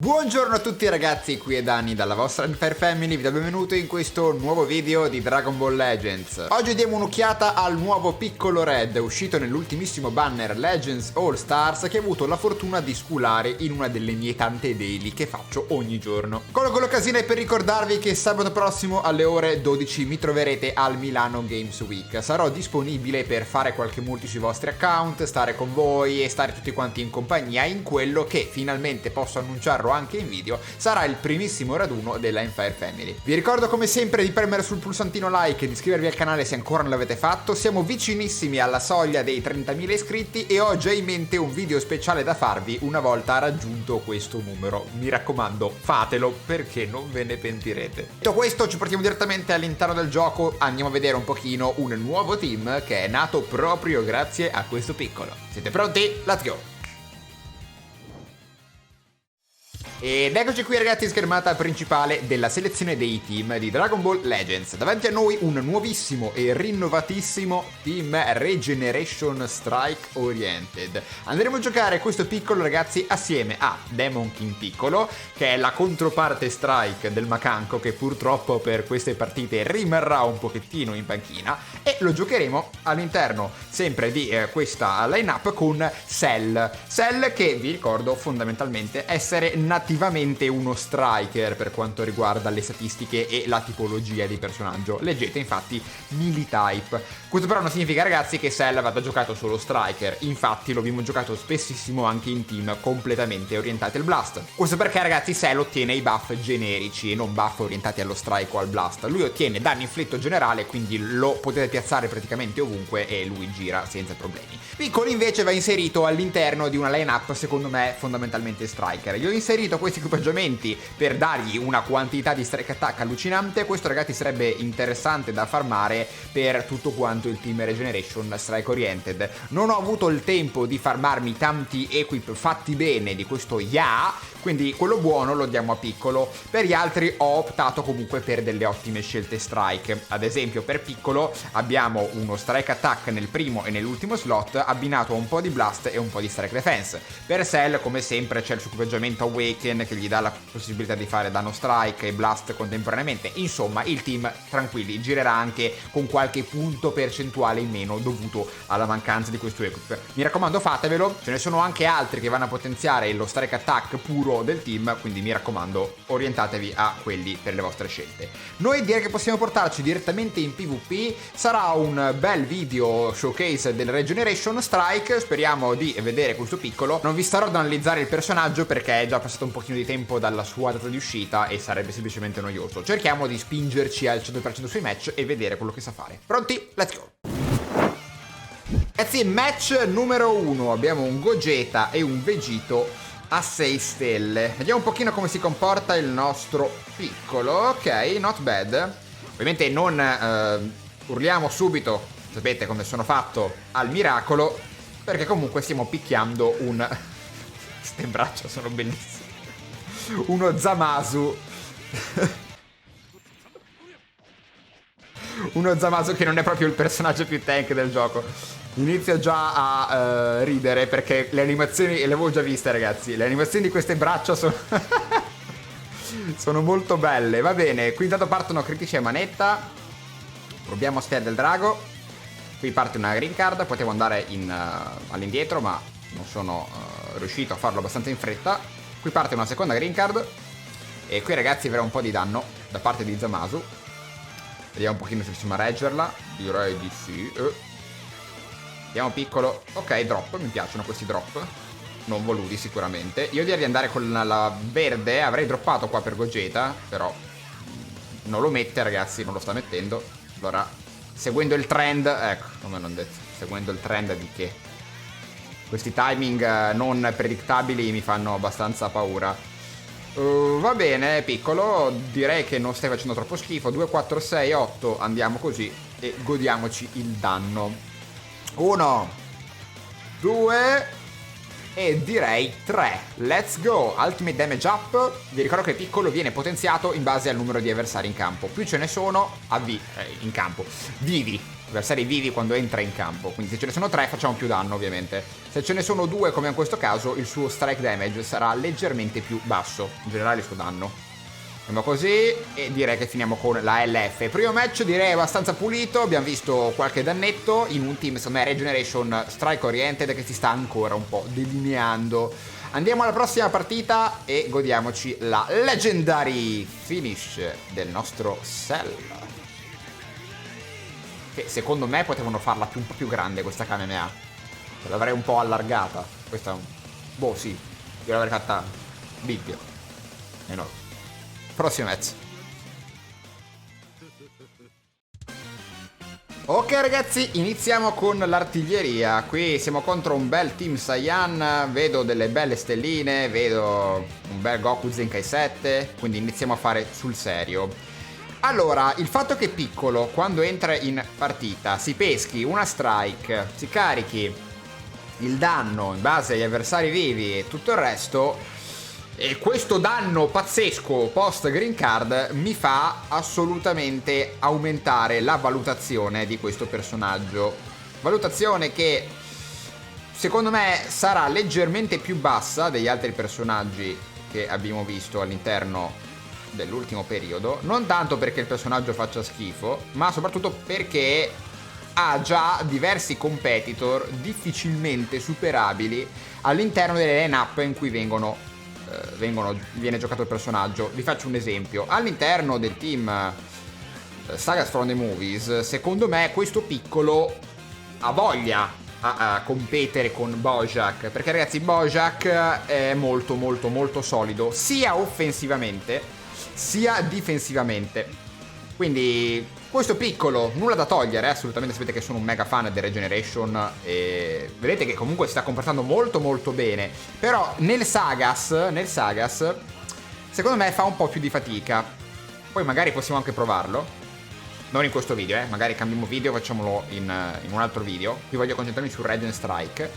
Buongiorno a tutti ragazzi, qui è Dani dalla vostra Fire Family, vi do benvenuto in questo nuovo video di Dragon Ball Legends. Oggi diamo un'occhiata al nuovo Piccolo Red, uscito nell'ultimissimo banner Legends All Stars, che ho avuto la fortuna di sculare in una delle mie tante daily che faccio ogni giorno. Colgo l'occasione per ricordarvi che sabato prossimo alle ore 12 mi troverete al Milano Games Week. Sarò disponibile per fare qualche multi sui vostri account, stare con voi e stare tutti quanti in compagnia in quello che finalmente posso annunciarlo anche in video, sarà il primissimo raduno della Fire Family. Vi ricordo come sempre di premere sul pulsantino like e di iscrivervi al canale se ancora non l'avete fatto. Siamo vicinissimi alla soglia dei 30.000 iscritti e ho già in mente un video speciale da farvi una volta raggiunto questo numero. Mi raccomando, fatelo perché non ve ne pentirete. Detto questo, ci portiamo direttamente all'interno del gioco, andiamo a vedere un pochino un nuovo team che è nato proprio grazie a questo piccolo. Siete pronti? Let's go! Ed eccoci qui ragazzi in schermata principale della selezione dei team di Dragon Ball Legends. Davanti a noi un nuovissimo e rinnovatissimo team Regeneration Strike Oriented. Andremo a giocare questo piccolo ragazzi assieme a Demon King Piccolo, che è la controparte Strike del Macanco, che purtroppo per queste partite rimarrà un pochettino in panchina, e lo giocheremo all'interno sempre di questa lineup con Cell, che vi ricordo fondamentalmente essere nativamente uno striker per quanto riguarda le statistiche e la tipologia di personaggio. Leggete infatti Militype. Questo però non significa ragazzi che Cell vada giocato solo striker, infatti lo abbiamo giocato spessissimo anche in team completamente orientati al blast. Questo perché ragazzi Cell ottiene i buff generici e non buff orientati allo strike o al blast. Lui ottiene danno inflitto generale, quindi lo potete piazzare praticamente ovunque e lui gira senza problemi. Piccolo invece va inserito all'interno di una lineup secondo me fondamentalmente striker. Io ho inserito questi equipaggiamenti per dargli una quantità di strike attack allucinante. Questo ragazzi sarebbe interessante da farmare per tutto quanto il team Regeneration Strike Oriented. Non ho avuto il tempo di farmarmi tanti equip fatti bene di questo Ya, quindi quello buono lo diamo a Piccolo. Per gli altri ho optato comunque per delle ottime scelte strike. Ad esempio per Piccolo abbiamo uno strike attack nel primo e nell'ultimo slot abbinato a un po' di blast e un po' di strike defense. Per Cell come sempre c'è il suo equipaggiamento Awaken che gli dà la possibilità di fare danno strike e blast contemporaneamente. Insomma il team tranquilli girerà anche con qualche punto percentuale in meno dovuto alla mancanza di questo equip. Mi raccomando fatevelo, ce ne sono anche altri che vanno a potenziare lo strike attack puro del team, quindi mi raccomando orientatevi a quelli per le vostre scelte. Noi direi che possiamo portarci direttamente in PvP, sarà un bel video showcase del Regeneration Strike, speriamo di vedere questo piccolo. Non vi starò ad analizzare il personaggio perché è già passato un pochino di tempo dalla sua data di uscita e sarebbe semplicemente noioso. Cerchiamo di spingerci al 100% sui match e vedere quello che sa fare. Pronti? Let's go! Ragazzi, match numero 1, abbiamo un Gogeta e un Vegito a 6 stelle. Vediamo un pochino come si comporta il nostro piccolo. Ok, not bad. Ovviamente non urliamo subito, sapete come sono fatto, al miracolo, perché comunque stiamo picchiando un... Ste braccia sono bellissime. Uno Zamasu. Uno Zamasu che non è proprio il personaggio più tank del gioco. Inizio già a ridere perché le animazioni, le avevo già viste ragazzi, le animazioni di queste braccia sono sono molto belle. Va bene, qui intanto partono critici a manetta. Proviamo Sfera del Drago. Qui parte una green card, potevo andare all'indietro ma non sono riuscito a farlo abbastanza in fretta. Qui parte una seconda green card e qui ragazzi avrà un po' di danno da parte di Zamasu. Vediamo un pochino se riusciamo a reggerla. Direi di sì. Vediamo Piccolo. Ok, drop, mi piacciono questi drop. Non voluti sicuramente. Io direi di andare con la verde. Avrei droppato qua per Gogeta, però non lo mette ragazzi, non lo sta mettendo. Allora, seguendo il trend, ecco, come non detto, seguendo il trend di che questi timing non predictabili mi fanno abbastanza paura. Va bene Piccolo, direi che non stai facendo troppo schifo. 2, 4, 6, 8, andiamo così e godiamoci il danno. 1, 2 e direi 3. Let's go. Ultimate damage up. Vi ricordo che Piccolo viene potenziato in base al numero di avversari in campo. Più ce ne sono in campo vivi, avversari vivi quando entra in campo. Quindi se ce ne sono 3 facciamo più danno ovviamente. Se ce ne sono 2 come in questo caso il suo strike damage sarà leggermente più basso, in generale il suo danno. Andiamo così e direi che finiamo con la LF. Primo match direi abbastanza pulito, abbiamo visto qualche dannetto in un team secondo me Regeneration Strike Oriented che si sta ancora un po' delineando. Andiamo alla prossima partita e godiamoci la Legendary Finish del nostro Cell, che secondo me potevano farla un po' più grande questa Kamehameha. L'avrei un po' allargata. Questa boh sì, io l'avrei fatta big. Enorme. Prossimo match. Ok ragazzi, iniziamo con l'artiglieria. Qui siamo contro un bel team Saiyan. Vedo delle belle stelline, vedo un bel Goku Zenkai 7. Quindi iniziamo a fare sul serio. Allora, il fatto che Piccolo quando entra in partita si peschi una strike, si carichi il danno in base agli avversari vivi e tutto il resto, e questo danno pazzesco post green card mi fa assolutamente aumentare la valutazione di questo personaggio. Valutazione che secondo me sarà leggermente più bassa degli altri personaggi che abbiamo visto all'interno dell'ultimo periodo. Non tanto perché il personaggio faccia schifo, ma soprattutto perché ha già diversi competitor difficilmente superabili all'interno delle line-up in cui viene giocato il personaggio. Vi faccio un esempio. All'interno del team Sagas from the Movies, secondo me questo Piccolo ha voglia a competere con Bojack, perché ragazzi Bojack è molto molto molto solido sia offensivamente sia difensivamente. Quindi questo Piccolo, nulla da togliere, assolutamente. Sapete che sono un mega fan del Regeneration e vedete che comunque si sta comportando molto molto bene. Però nel Sagas secondo me fa un po' più di fatica. Poi magari possiamo anche provarlo, non in questo video, magari cambiamo video, facciamolo in un altro video. Qui voglio concentrarmi su Regen Strike.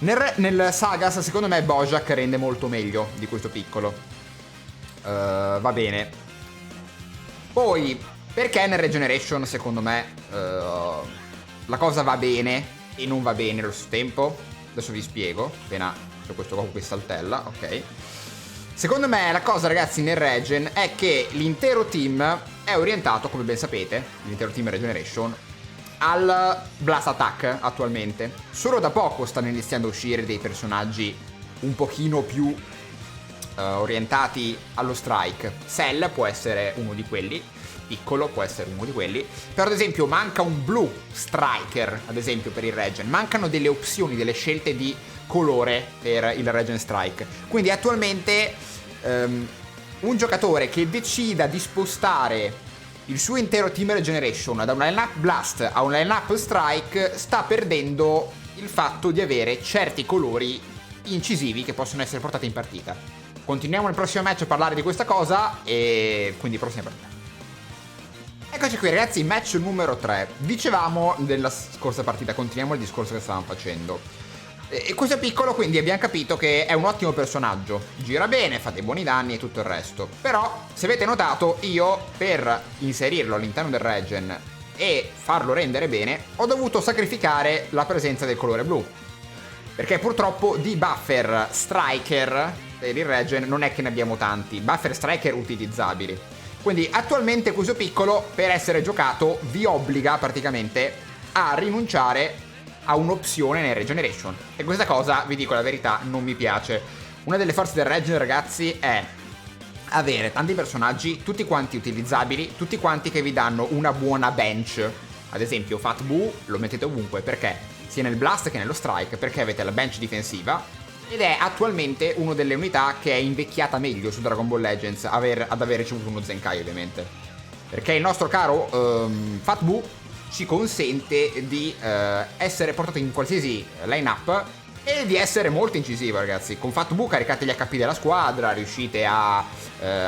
Nel Sagas secondo me Bojack rende molto meglio di questo Piccolo. Va bene. Poi, perché nel Regeneration secondo me la cosa va bene e non va bene allo stesso tempo? Adesso vi spiego. Appena c'è questo Goku che saltella, ok. Secondo me la cosa ragazzi nel Regen è che l'intero team è orientato, come ben sapete, l'intero team Regeneration, al Blast Attack attualmente. Solo da poco stanno iniziando a uscire dei personaggi un pochino più orientati allo strike. Cell può essere uno di quelli, Piccolo può essere uno di quelli, però ad esempio manca un Blue Striker, ad esempio per il Regen, mancano delle opzioni, delle scelte di colore per il Regen Strike. Quindi attualmente un giocatore che decida di spostare il suo intero team Regeneration da una line-up Blast a una line-up Strike sta perdendo il fatto di avere certi colori incisivi che possono essere portati in partita. Continuiamo nel prossimo match a parlare di questa cosa e quindi prossima partita. Eccoci qui ragazzi, match numero 3. Dicevamo nella scorsa partita, continuiamo il discorso che stavamo facendo. E questo Piccolo quindi abbiamo capito che è un ottimo personaggio, gira bene, fa dei buoni danni e tutto il resto. Però se avete notato io per inserirlo all'interno del Regen e farlo rendere bene ho dovuto sacrificare la presenza del colore blu, perché purtroppo di buffer striker per il Regen non è che ne abbiamo tanti, buffer striker utilizzabili. Quindi attualmente questo Piccolo per essere giocato vi obbliga praticamente a rinunciare a un'opzione nel Regeneration, e questa cosa, vi dico la verità, non mi piace. Una delle forze del Regen ragazzi è avere tanti personaggi, tutti quanti utilizzabili, tutti quanti che vi danno una buona bench. Ad esempio Fat Buu lo mettete ovunque, perché sia nel Blast che nello Strike, perché avete la bench difensiva ed è attualmente una delle unità che è invecchiata meglio su Dragon Ball Legends ad aver ricevuto uno Zenkai ovviamente, perché il nostro caro Fat Buu ci consente di essere portato in qualsiasi line-up e di essere molto incisivo ragazzi. Con Fat Buu caricate gli HP della squadra, riuscite a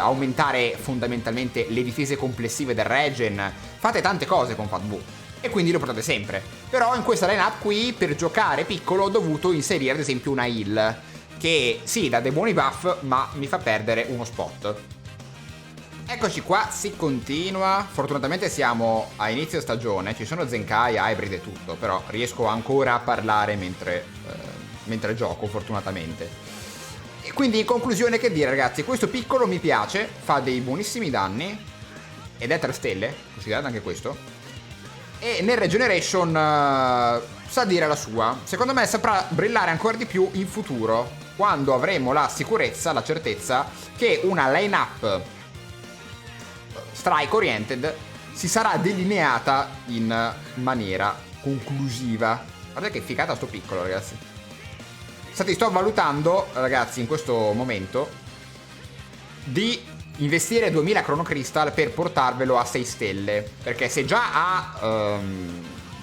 aumentare fondamentalmente le difese complessive del Regen, fate tante cose con Fat Buu e quindi lo portate sempre. Però in questa line-up qui per giocare Piccolo ho dovuto inserire ad esempio una heal che sì dà dei buoni buff ma mi fa perdere uno spot. Eccoci qua, si continua. Fortunatamente siamo a inizio stagione, ci sono Zenkai, Hybrid e tutto, però riesco ancora a parlare mentre gioco, fortunatamente. E quindi in conclusione che dire, ragazzi, questo piccolo mi piace, fa dei buonissimi danni ed è 3 stelle, considerate anche questo. E nel Regeneration sa dire la sua. Secondo me saprà brillare ancora di più in futuro, quando avremo la sicurezza, la certezza che una line-up strike oriented si sarà delineata in maniera conclusiva. Guardate che figata sto piccolo, ragazzi. Infatti sto valutando, ragazzi, in questo momento di investire 2000 Chrono Crystal per portarvelo a 6 stelle, perché se già ha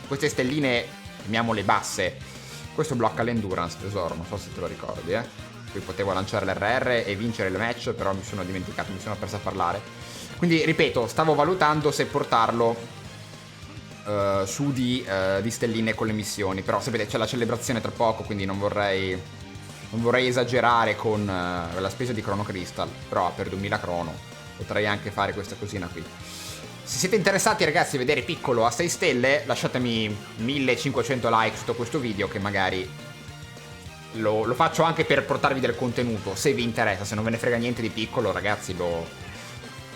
queste stelline, chiamiamole basse, questo blocca l'endurance, tesoro, non so se te lo ricordi, qui potevo lanciare l'RR e vincere il match, però mi sono dimenticato, mi sono perso a parlare. Quindi, ripeto, stavo valutando se portarlo su di stelline con le missioni. Però, sapete, c'è la celebrazione tra poco, quindi non vorrei esagerare con la spesa di Chrono Crystal. Però per 2000 Chrono potrei anche fare questa cosina qui. Se siete interessati, ragazzi, a vedere piccolo a 6 stelle, lasciatemi 1500 like sotto questo video, che magari lo faccio anche per portarvi del contenuto, se vi interessa. Se non ve ne frega niente di piccolo, ragazzi, lo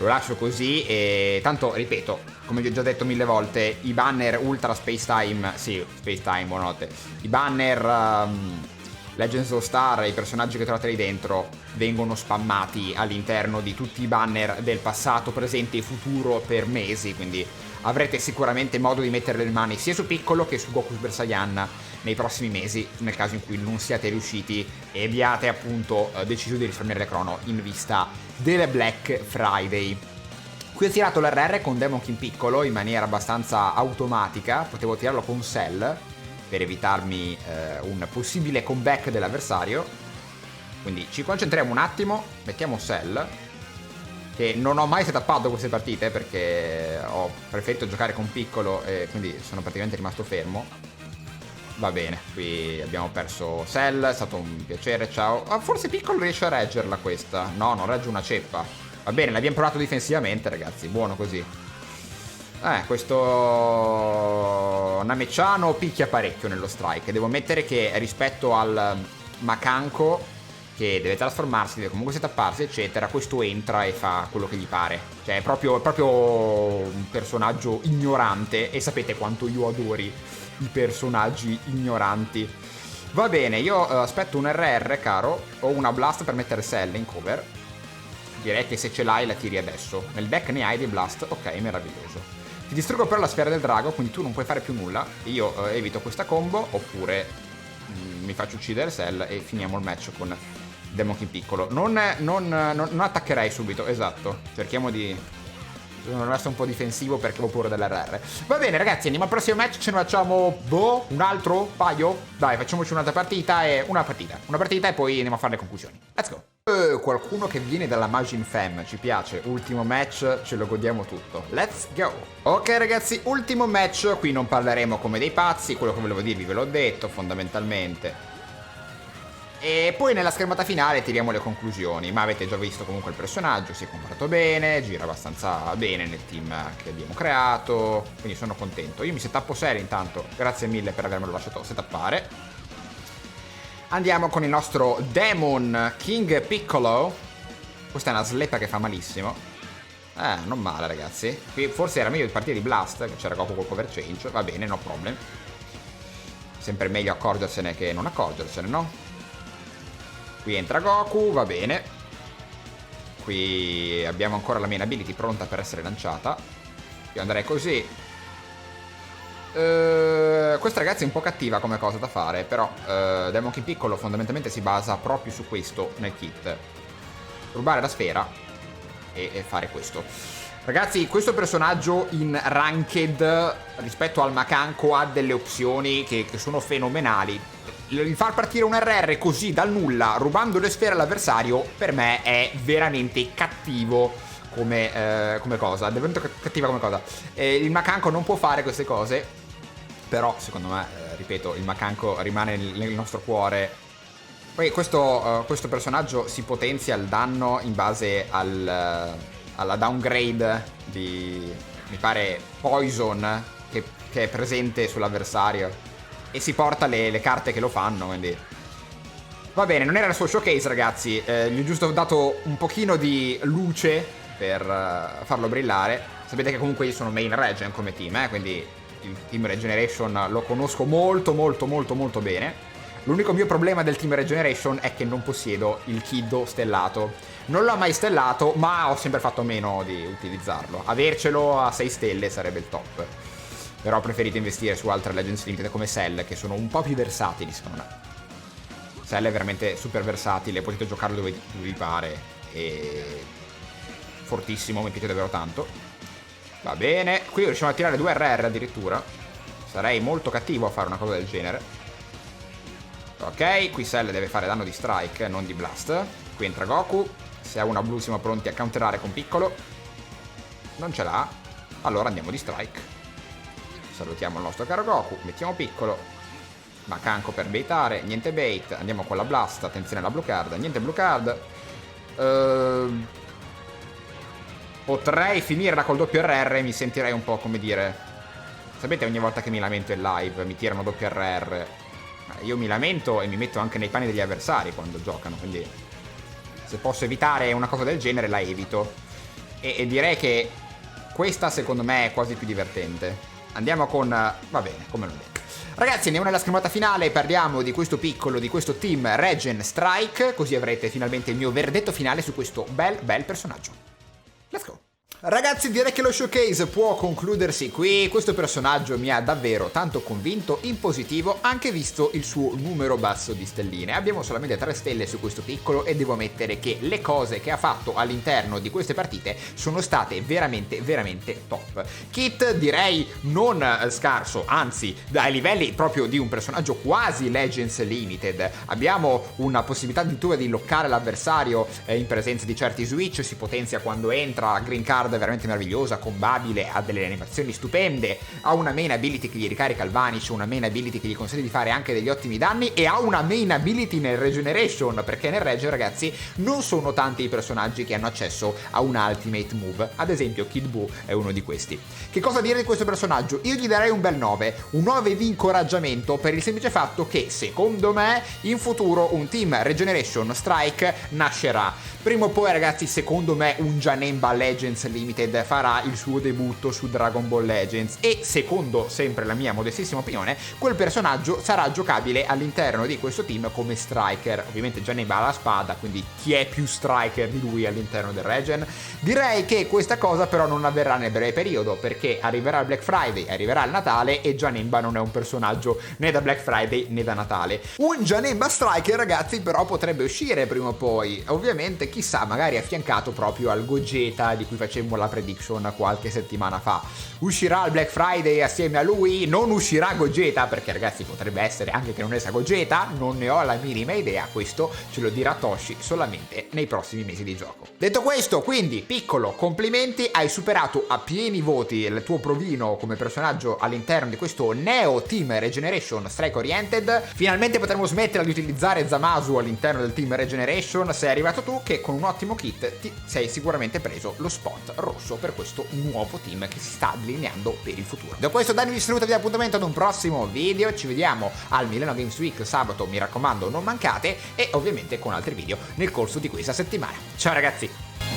lascio così. E tanto, ripeto, come vi ho già detto 1000 volte, i banner Ultra Space Time, sì, Space Time, buonanotte, i banner Legends of Star e i personaggi che trovate lì dentro vengono spammati all'interno di tutti i banner del passato, presente e futuro per mesi, quindi avrete sicuramente modo di mettere le mani sia su piccolo che su Goku Super Saiyan nei prossimi mesi, nel caso in cui non siate riusciti e abbiate appunto deciso di risparmiare le Chrono in vista del Black Friday. Qui ho tirato l'RR con Demon King piccolo in maniera abbastanza automatica, potevo tirarlo con Cell per evitarmi un possibile comeback dell'avversario. Quindi ci concentriamo un attimo, mettiamo Cell, che non ho mai setappato queste partite perché ho preferito giocare con piccolo e quindi sono praticamente rimasto fermo. Va bene, qui abbiamo perso Cell, è stato un piacere, ciao. Forse piccolo riesce a reggerla questa. No, non regge una ceppa. Va bene, l'abbiamo provato difensivamente, ragazzi, buono così. Questo Nameciano picchia parecchio nello strike. Devo ammettere che rispetto al Makanko, che deve trasformarsi, deve comunque setapparsi, eccetera, questo entra e fa quello che gli pare. Cioè è proprio un personaggio ignorante, e sapete quanto io adori i personaggi ignoranti. Va bene, io aspetto un RR, caro, o una Blast per mettere Cell in cover. Direi che se ce l'hai la tiri adesso. Nel deck ne hai dei Blast, ok, meraviglioso. Ti distruggo però la sfera del drago, quindi tu non puoi fare più nulla. Io evito questa combo, oppure mi faccio uccidere Cell e finiamo il match con Demon King piccolo. Non attaccherei subito, esatto. Cerchiamo di non essere un po' difensivo perché ho paura dell'RR. Va bene, ragazzi, andiamo al prossimo match. Ce ne facciamo, un altro paio? Dai, facciamoci un'altra partita e una partita e poi andiamo a fare le conclusioni. Let's go. Qualcuno che viene dalla Majin Fem, ci piace. Ultimo match, ce lo godiamo tutto. Let's go. Ok, ragazzi, ultimo match. Qui non parleremo come dei pazzi. Quello che volevo dirvi ve l'ho detto fondamentalmente. E poi nella schermata finale tiriamo le conclusioni. Ma avete già visto comunque il personaggio, si è comportato bene, gira abbastanza bene nel team che abbiamo creato, quindi sono contento. Io mi setappo serio intanto, grazie mille per avermelo lasciato setappare. Andiamo con il nostro Demon King Piccolo. Questa è una sleppa che fa malissimo. Non male, ragazzi. Qui forse era meglio di partire di Blast, che c'era Goku col cover change. Va bene, no problem. Sempre meglio accorgersene che non accorgersene, no? Qui entra Goku, va bene. Qui abbiamo ancora la main ability pronta per essere lanciata. Io andrei così. Questa, ragazzi, è un po' cattiva come cosa da fare, però Demon King piccolo fondamentalmente si basa proprio su questo nel kit. Rubare la sfera e fare questo. Ragazzi, questo personaggio in Ranked rispetto al Makanko ha delle opzioni che sono fenomenali. Il far partire un RR così dal nulla, rubando le sfere all'avversario, per me è veramente cattivo come cosa. È veramente cattiva come cosa. Il Makanko non può fare queste cose, però secondo me, ripeto, il Makanko rimane nel nostro cuore. Poi questo personaggio si potenzia il danno in base alla downgrade di, mi pare, Poison, che è presente sull'avversario, e si porta le carte che lo fanno, quindi va bene. Non era il suo showcase, ragazzi, gli ho giusto dato un pochino di luce per farlo brillare. Sapete che comunque io sono main Regen come team, quindi il team Regeneration lo conosco molto molto molto molto bene. L'unico mio problema del team Regeneration è che non possiedo il Kiddo stellato. Non l'ho mai stellato, ma ho sempre fatto a meno di utilizzarlo. Avercelo a 6 stelle sarebbe il top. Però ho preferito investire su altre Legends Limited come Cell, che sono un po' più versatili secondo me. Cell è veramente super versatile, potete giocarlo dove vi pare. E fortissimo, mi piace davvero tanto. Va bene, qui riusciamo a tirare 2 RR addirittura. Sarei molto cattivo a fare una cosa del genere. Ok, qui Cell deve fare danno di strike, non di blast. Qui entra Goku. Se ha una blu siamo pronti a counterare con piccolo. Non ce l'ha. Allora andiamo di strike. Salutiamo il nostro caro Goku. Mettiamo piccolo. Macanco per baitare. Niente bait. Andiamo con la blast. Attenzione alla blue card. Niente blue card. Potrei finirla col doppio RR e mi sentirei un po', come dire... Sapete, ogni volta che mi lamento in live mi tirano doppio RR. Io mi lamento e mi metto anche nei panni degli avversari quando giocano, quindi se posso evitare una cosa del genere la evito. E direi che questa secondo me è quasi più divertente. Andiamo con... va bene, come l'ho detto. Ragazzi, andiamo nella schermata finale, parliamo di questo piccolo, di questo team Regen Strike, così avrete finalmente il mio verdetto finale su questo bel personaggio. Let's go! Ragazzi, direi che lo showcase può concludersi qui. Questo personaggio mi ha davvero tanto convinto in positivo, anche visto il suo numero basso di stelline. Abbiamo solamente 3 stelle su questo piccolo e devo ammettere che le cose che ha fatto all'interno di queste partite sono state veramente top. Kit direi non scarso, anzi ai livelli proprio di un personaggio quasi Legends Limited. Abbiamo una possibilità addirittura di loccare l'avversario in presenza di certi switch, si potenzia quando entra, green card veramente meravigliosa, combabile, ha delle animazioni stupende, ha una main ability che gli ricarica il vanish, una main ability che gli consente di fare anche degli ottimi danni, e ha una main ability nel regeneration, perché nel regen, ragazzi, non sono tanti i personaggi che hanno accesso a una ultimate move. Ad esempio Kid Buu è uno di questi. Che cosa dire di questo personaggio? Io gli darei un bel 9, un 9 di incoraggiamento, per il semplice fatto che secondo me in futuro un team Regeneration Strike nascerà. Prima o poi, ragazzi, secondo me un Janemba Legends Limited farà il suo debutto su Dragon Ball Legends, e secondo sempre la mia modestissima opinione quel personaggio sarà giocabile all'interno di questo team come striker. Ovviamente Janemba ha la spada, quindi chi è più striker di lui all'interno del Regen? Direi che questa cosa però non avverrà nel breve periodo, perché arriverà il Black Friday, arriverà il Natale, e Janemba non è un personaggio né da Black Friday né da Natale. Un Janemba striker, ragazzi, però potrebbe uscire prima o poi, ovviamente chissà, magari affiancato proprio al Gogeta di cui facemmo la prediction qualche settimana fa. Uscirà il Black Friday assieme a lui? Non uscirà Gogeta, perché ragazzi potrebbe essere anche che non esca Gogeta, non ne ho la minima idea, questo ce lo dirà Toshi solamente nei prossimi mesi di gioco. Detto questo, quindi, piccolo, complimenti, hai superato a pieni voti il tuo provino come personaggio all'interno di questo Neo Team Regeneration Strike Oriented. Finalmente potremo smettere di utilizzare Zamasu all'interno del Team Regeneration. Sei arrivato tu che con un ottimo kit ti sei sicuramente preso lo spot rosso per questo nuovo team che si sta delineando per il futuro. Da questo Dani vi saluta, vi do appuntamento ad un prossimo video, ci vediamo al Milano Games Week sabato, mi raccomando non mancate, e ovviamente con altri video nel corso di questa settimana. Ciao ragazzi!